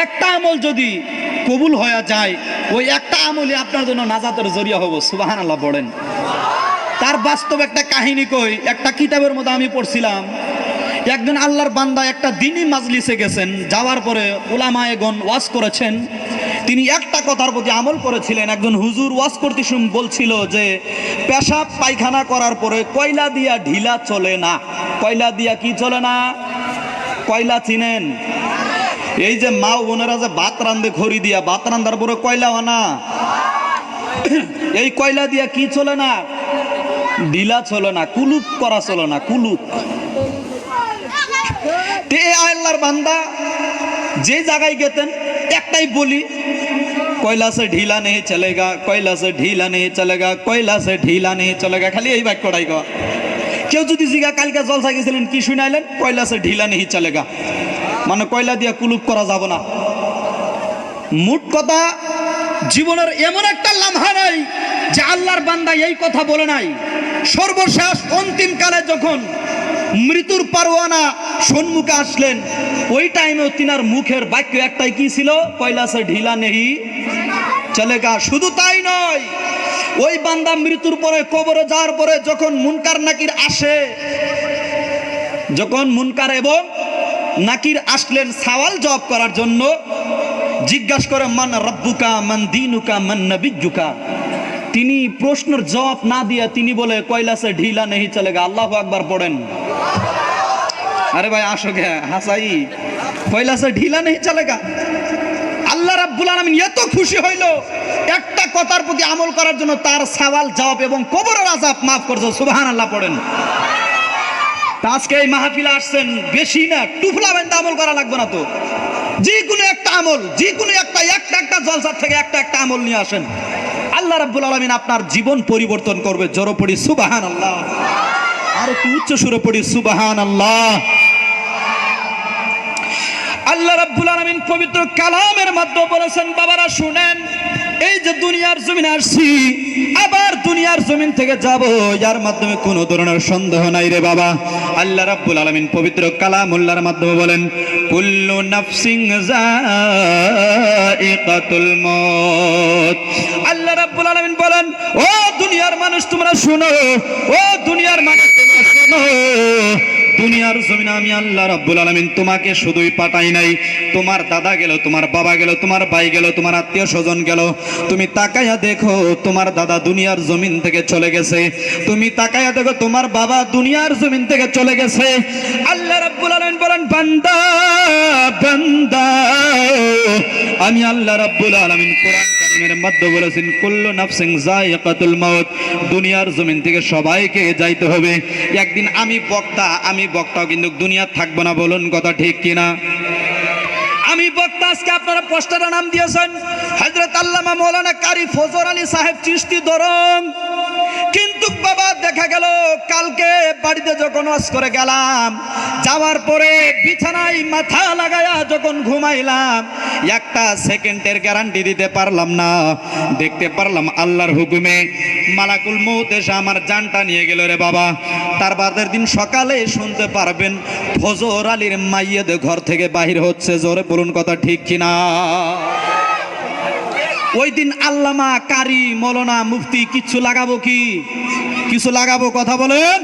একটা আমল যদি কবুল হয়ে যায়, ওই একটা আমলই আপনার জন্য নাজাতের জরিয়া হবো। সুবহানাল্লাহ পড়েন। তার বাস্তব একটা কাহিনী কই। একটা কিতাবের মধ্যে আমি পড়ছিলাম, একজন আল্লাহর বান্দা একটা দ্বীনি মাজলিসে গেছেন, যাওয়ার পরে উলামায়েগণ ওয়াজ করেছেন। তিনি একটা কথার প্রতি আমল করেছিলেন। একজন হুজুর ওয়াজ করতে বলছিল যে পেশাব পায়খানা করার পরে কয়লা দিয়া ঢিলা চলে না। কয়লা দিয়া কি চলে না? কয়লা চিনেন? এই যে মা বোনেরা যে ভাত রান্ধে খড়ি দিয়া, ভাত রান্ধার পরে কয়লা আনা, এই কয়লা দিয়া কি চলে না? ঢিলা চলে না, কুলুপ করা চলে না, কুলুপ। তে আল্লাহর বান্দা যে জায়গায় গেতেন একটাই বলি, কয়লা সে ঢিলা নেই চলেগা, কয়লা সে ঢিলা নেই চলেগা, কয়লা সে ঢিলা নেই চলেগা, খালি এই বাক্যটাই গা। কেউ যদি জিগা কালকে জলসা গেছিলেন কি শুনাইলেন? কয়লা সে ঢিলা নেই চলেগা, মানে কয়লা দিয়া কুলুপ করা যাব না। মোট কথা, জীবনের এমন একটা লামহা নাই যে আল্লাহর বান্দা এই কথা বলে নাই। সর্বশেষ অন্তিম কালে যখন মৃত্যুর পারওয়ানা সম্মুখে আসলেন, ওই টাইমেও তিনার মুখের বাক্য একটাই কি ছিল? কয়লা সে ঢিলা নেই চলেগা। শুধু তাই নয়, ওই বান্দা মৃত্যুর পরে কবরে যাওয়ার পরে যখন মুনকার নাকির আসে, যখন মুনকার এবং নাকির আসলেন সওয়াল জবাব করার জন্য, জিজ্ঞাসা করে মান রব্বুকা মান দীনুকা মান নবিয়্যুকা, তিনি প্রশ্নের জবাব না দিয়ে তিনি বলে কয়লা সে ঢিলা নেই চলেগা। আল্লাহু আকবার পড়েন। আরে ভাই আসো গে হাসাই, কয়লা সে ঢিলা নেই চলেগা। আল্লাহ রাব্বুল আলামিন এত খুশি হইল একটা কথার প্রতি আমল করার জন্য, তার সওয়াল জবাব এবং কবরের আযাব মাফ করছে। সুবহানাল্লাহ পড়েন। আজকে এই মাহফিলে আসছেন বেশি না, টুফলা বেঁধে আমল করা লাগবে না তো, যে কোনো একটা আমল, যে কোনো একটা জলসার থেকে একটা আমল নিয়ে আসেন, আল্লাহ রাব্বুল আলামিন আপনার জীবন পরিবর্তন করবে। জোরে পড়ি সুবহানাল্লাহ, আর একটু উচ্চ সুরে পড়ি সুবহানাল্লাহ। আল্লাহ রাব্বুল আলামিন পবিত্র কালামের মাধ্যমে বলেছেন, বাবারা শুনেন, এই যে দুনিয়ার জমিনে আসছি, আবার দুনিয়ার জমিন থেকে যাব, যার মাধ্যমে কোনো ধরনের সন্দেহ নাই রে বাবা। আল্লাহ রাব্বুল আলামিন পবিত্র কালামুল্লাহর মাধ্যমে বলেন, কুল্লু নাফসিন যায়িকাতুল মউত। আল্লাহ রাব্বুল আলামিন বলেন, ও দুনিয়ার মানুষ তোমরা শুনো, ও দুনিয়ার মানুষ তোমরা শুনো, দুনিয়ার জমিনে আমি আল্লাহ রাব্বুল আলামিন তোমাকে শুধুই পাঠাই নাই, তোমার দাদা গেল, তোমার বাবা গেল, তোমার ভাই গেল, তোমার আত্মীয় স্বজন গেল। তুমি তাকায়া দেখো, তোমার দাদা দুনিয়ার জমিন থেকে চলে গেছে। তুমি তাকায়া দেখো, তোমার বাবা দুনিয়ার জমিন থেকে চলে গেছে। আল্লাহ রাব্বুল আলামিন বলেন, বান্দা বান্দা, আমি আল্লাহ রাব্বুল আলামিন কোরআন কারীমের মধ্যে বলেছেন, কুল্লু নাফসিন যায়িকাতুল মাউত, দুনিয়ার জমিন থেকে সবাইকে যাইতে হবে একদিন। আমি বক্তাও কিন্তু দুনিয়া থাকবো না, বলুন কথা ঠিক কিনা? আমি বক্তা। আজকে আপনারা পোস্টারের নাম দিয়েছেন হযরত আল্লামা মাওলানা কারি ফজর আলী সাহেব চিশতি দরং, কিন্তু বাবা দেখা গেল কালকে বাড়িতে যখন ওয়াজ করে গেলাম, যাওয়ার পরে বিছানায় মাথা লাগায়া যখন ঘুমাইলাম, একটা সেকেন্ডের গ্যারান্টি দিতে পারলাম না। দেখতে পারলাম আল্লাহর হুকুমে মালাকুল মউত এসে আমার জানটা নিয়ে গেল রে বাবা। তার বাদের দিন সকালে শুনতে পারবেন ফজর আলীর মাইয়েদ ঘর থেকে বাহির হচ্ছে। জোরে বলুন কথা ঠিক কিনা? ওই দিন আল্লামা কারি মৌলানা মুফতি কিছু লাগাবো, কি কিছু লাগাবো? কথা বলেন।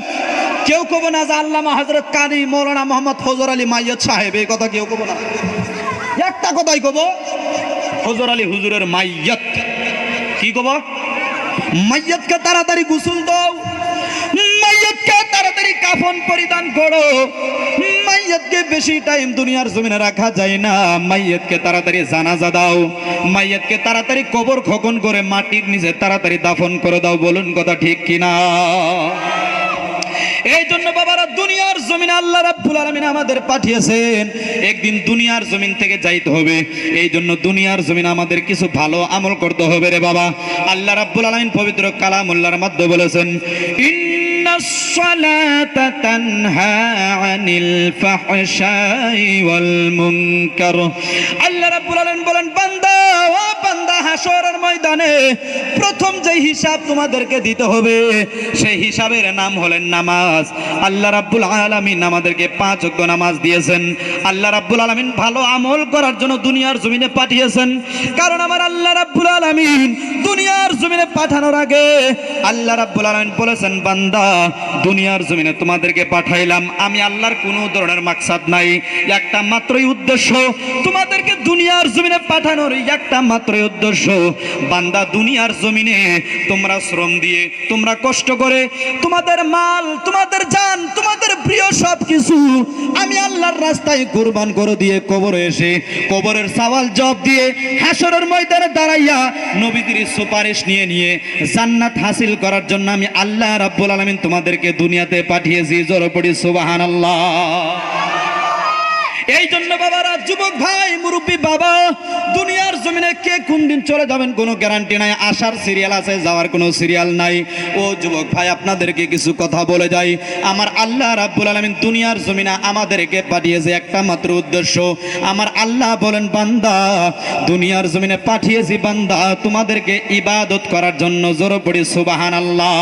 কেউ কব না যে আল্লামা হযরত কারি মৌলানা মোহাম্মদ ফজর আলী মাইয়েদ সাহেব, এই কথা কেউ কব না। একটা কথাই কব, ফজর আলী হুজুরের মাইয়েদ। কি কব? মাইয়েদকে তাড়াতাড়ি গোসল দাও, মাইয়েদকে তাড়াতাড়ি কাফন পরিধান করো, মাইয়েদকে বেশি টাইম দুনিয়ার জমিনে রাখা যায় না, মাইয়েদকে তাড়াতাড়ি জানাজা দাও, মাইয়েদকে তাড়াতাড়ি কবর খনন করে মাটির নিচে তাড়াতাড়ি দাফন করে দাও। বলুন কথা ঠিক কিনা? এই জন্য বাবারা, দুনিয়ার জমিনে আল্লাহ রাব্বুল আলামিন আমাদের পাঠিয়েছেন, একদিন দুনিয়ার জমিন থেকে যাইতে হবে। এই জন্য দুনিয়ার জমিনে আমাদের কিছু ভালো আমল করতে হবে রে বাবা। আল্লাহ রাব্বুল আলামিন পবিত্র কালামুল্লাহর মধ্যে বলেছেন, ইন্নাস সালাতা তানহা আনিল ফাহশাই ওয়াল মুনকার। আল্লাহ রাব্বুল আলামিন বলেন, বান্দা ও বান্দা, হাসরের ময়দানে প্রথম যে হিসাব তোমাদেরকে দিতে হবে সেই হিসাবের নাম হলেন নামাজ। আল্লাহ রাব্বুল আলামিন আমাদেরকে 5 ওয়াক্ত নামাজ দিয়েছেন। আল্লাহ রাব্বুল আলামিন ভালো আমল করার জন্য দুনিয়ার জমিনে পাঠিয়েছেন। কারণ আমার আল্লাহ রাব্বুল আলামিন দুনিয়ার জমিনে পাঠানোর আগে আল্লাহ রাব্বুল আলামিন বলেছেন, বান্দা দুনিয়ার জমিনে তোমাদেরকে পাঠাইলাম, আমি আল্লাহর কোনো ধরনের মাকসাদ নাই, একটা মাত্রই উদ্দেশ্য, তোমাদেরকে দুনিয়ার জমিনে পাঠানোর একটা মাত্রই উদ্দেশ্য। বান্দা দুনিয়ার জমিনে তোমরা শ্রম দিয়ে, তোমরা কষ্ট করে, তোমাদের মাল, তোমাদের জান, তোমাদের প্রিয় সব কিছু আমি আল্লাহর রাস্তায় কুরবান করে দিয়ে কবরে এসে কবরের সওয়াল জবাব দিয়ে হাসরের ময়দানে দাঁড়াইয়া নবীদের সুপারিশ নিয়ে নিয়ে জান্নাত হাসিল করার জন্য আমি আল্লাহ রাব্বুল আলামিন তোমাদেরকে দুনিয়াতে পাঠিয়েছি। জোরে পড়ি সুবহানাল্লাহ। এই জন্য বাবারা, যুবক ভাই, মুরব্বী বাবা, দুনিয়ার জমিনে কে কোন দিন চলে যাবেন কোনো গ্যারান্টি নাই, আসার সিরিয়াল আছে, যাওয়ার কোনো সিরিয়াল নাই। ও যুবক ভাই, আপনাদেরকে কিছু কথা বলে যাই। আমার আল্লাহ রাব্বুল আলামিন দুনিয়ার জমিনে আমাদেরকে পাঠিয়েছে একটা মাত্র উদ্দেশ্য। আমার আল্লাহ বলেন, বান্দা দুনিয়ার জমিনে পাঠিয়েছি বান্দা তোমাদেরকে ইবাদত করার জন্য। জোরে পড়ি সুবহানাল্লাহ।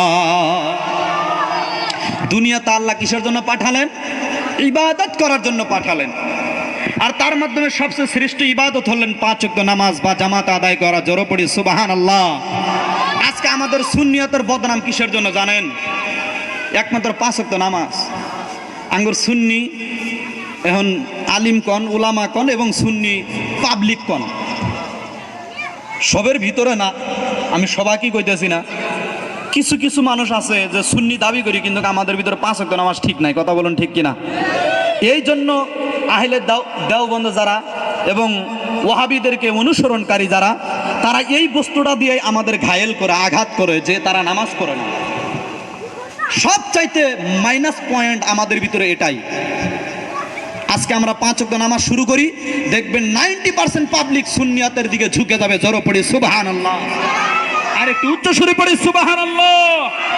দুনিয়াতে আল্লাহ কিসের জন্য পাঠালেন? ইবাদত করার জন্য পাঠালেন। আর তার মাধ্যমে সবচেয়ে শ্রেষ্ঠ ইবাদত হলেন 5 ওয়াক্ত নামাজ বা জামাত আদায় করা। জোরে পড়ি সুবহানাল্লাহ। আজকে আমাদের সুন্নিয়তের বদনাম কিসের জন্য জানেন? একমাত্র 5 ওয়াক্ত নামাজ। আঙ্গুর সুন্নি এখন আলিম কন, উলামা কন এবং সুন্নি পাবলিক কন, সবের ভিতরে না, আমি সবাইকে কইতেছি না, কিছু কিছু মানুষ আছে যে সুন্নি দাবি করি কিন্তু আমাদের ভিতরে 5 ওয়াক্ত নামাজ ঠিক নাই। কথা বলুন ঠিক কিনা? এই জন্য আহলে দেওবন্দ যারা এবং ওয়াহাবিদেরকে অনুসরণকারী যারা, তারা এই বস্তুটা দিয়ে আমাদের ঘায়েল করে, আঘাত করে যে তারা নামাজ পড়ে না। সবচাইতে মাইনাস পয়েন্ট আমাদের ভিতরে এটাই। আজকে আমরা 5 ওয়াক্ত নামাজ শুরু করি, দেখবেন 90% পাবলিক সুন্নিয়াতের দিকে ঝুঁকে যাবে। জোরে পড়ি সুবহানাল্লাহ। আর একটু উচ্চ সুরে পড়ি সুবহানাল্লাহ।